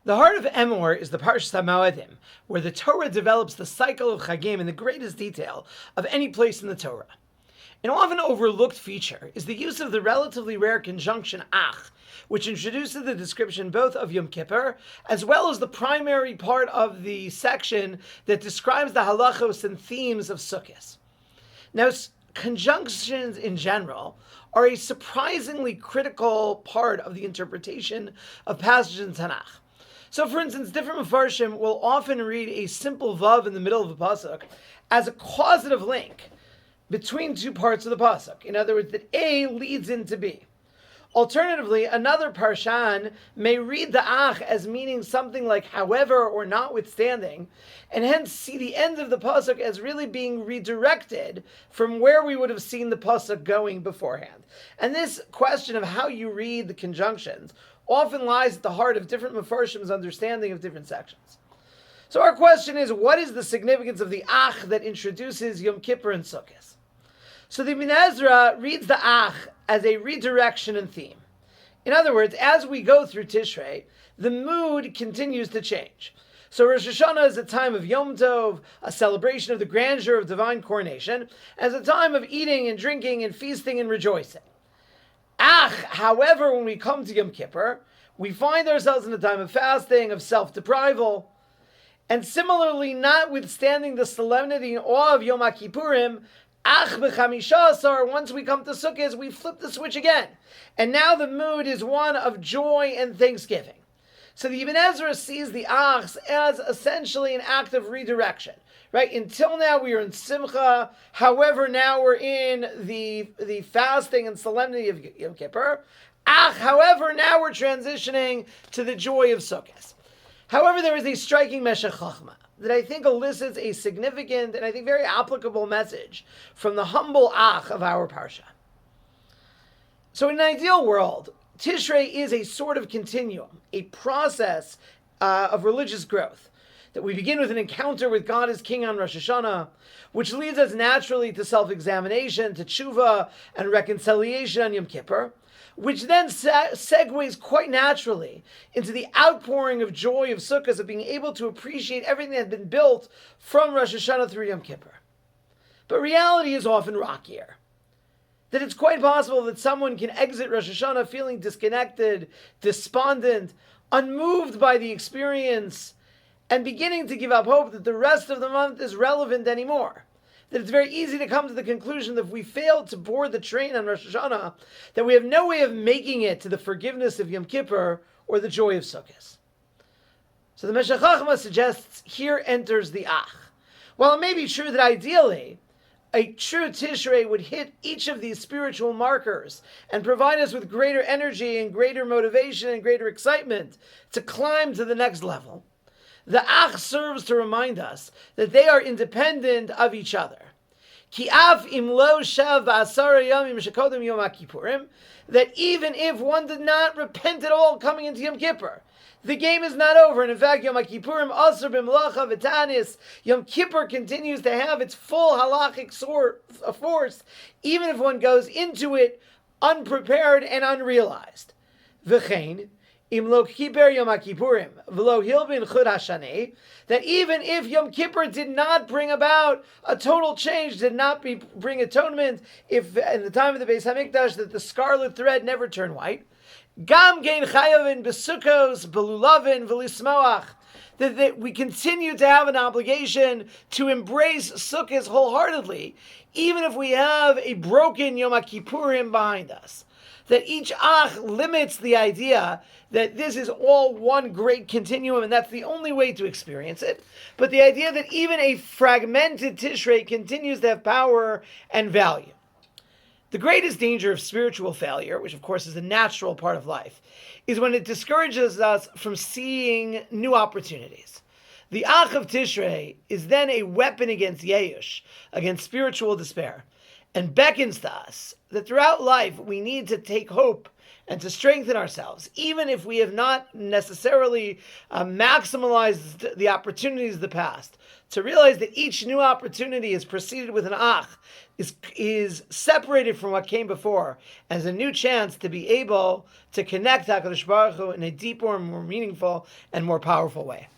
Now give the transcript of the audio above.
The heart of Emor is the Parashat Moadim, where the Torah develops the cycle of chagim in the greatest detail of any place in the Torah. An often overlooked feature is the use of the relatively rare conjunction ach, which introduces the description both of Yom Kippur as well as the primary part of the section that describes the halachos and themes of Sukkot. Now, conjunctions in general are a surprisingly critical part of the interpretation of passages in Tanakh. So, for instance, different Mefarshim will often read a simple vav in the middle of a pasuk as a causative link between two parts of the pasuk. In other words, that A leads into B. Alternatively, another parshan may read the ach as meaning something like however or notwithstanding, and hence see the end of the pasuk as really being redirected from where we would have seen the pasuk going beforehand. And this question of how you read the conjunctions often lies at the heart of different Mefarshim's understanding of different sections. So our question is, what is the significance of the ach that introduces Yom Kippur and Sukkot? So the Ibn Ezra reads the ach as a redirection and theme. In other words, as we go through Tishrei, the mood continues to change. So Rosh Hashanah is a time of Yom Tov, a celebration of the grandeur of divine coronation, as a time of eating and drinking and feasting and rejoicing. However, when we come to Yom Kippur, we find ourselves in a time of fasting, of self-deprival, and similarly, notwithstanding the solemnity and awe of Yom Kippurim, once we come to Sukkot, we flip the switch again. And now the mood is one of joy and thanksgiving. So the Ibn Ezra sees the achs as essentially an act of redirection. Right? Until now we are in Simcha. However, now we're in the fasting and solemnity of Yom Kippur. However, now we're transitioning to the joy of Sukkot. However, there is a striking Meshech Chochmah that I think elicits a significant and I think very applicable message from the humble ach of our parsha. So in an ideal world, Tishrei is a sort of continuum, a process of religious growth. That we begin with an encounter with God as King on Rosh Hashanah, which leads us naturally to self-examination, to tshuva, and reconciliation on Yom Kippur, which then segues quite naturally into the outpouring of joy of Sukkot, of being able to appreciate everything that had been built from Rosh Hashanah through Yom Kippur. But reality is often rockier. That it's quite possible that someone can exit Rosh Hashanah feeling disconnected, despondent, unmoved by the experience, and beginning to give up hope that the rest of the month is relevant anymore. That it's very easy to come to the conclusion that if we fail to board the train on Rosh Hashanah, that we have no way of making it to the forgiveness of Yom Kippur or the joy of Sukkot. So the Meshech Chochmah suggests here enters the ach. While it may be true that ideally, a true Tishrei would hit each of these spiritual markers and provide us with greater energy and greater motivation and greater excitement to climb to the next level, the ach serves to remind us that they are independent of each other. Ki af im lo shav v'asara yamim shekodem Yom Kippurim, that even if one did not repent at all coming into Yom Kippur, the game is not over. And in fact, Yom Kippurim asar b'melacha v'tanis, Yom Kippur continues to have its full halachic force, even if one goes into it unprepared and unrealized. V'chein, Im lo kiper Yom Kippurim v'lo hilbin chud hashaneh, that even if Yom Kippur did not bring about a total change, did not bring atonement, if in the time of the Beis Hamikdash that the scarlet thread never turned white, gam gein chayavin besukos belulavin v'lismoach, that we continue to have an obligation to embrace Sukkot wholeheartedly, even if we have a broken Yom Kippurim behind us. That each ach limits the idea that this is all one great continuum and that's the only way to experience it. But the idea that even a fragmented Tishrei continues to have power and value. The greatest danger of spiritual failure, which of course is a natural part of life, is when it discourages us from seeing new opportunities. The ach of Tishrei is then a weapon against Yeush, against spiritual despair, and beckons to us that throughout life we need to take hope and to strengthen ourselves, even if we have not necessarily maximized the opportunities of the past, to realize that each new opportunity is preceded with an ach, is separated from what came before, as a new chance to be able to connect HaKadosh Baruch Hu in a deeper and more meaningful and more powerful way.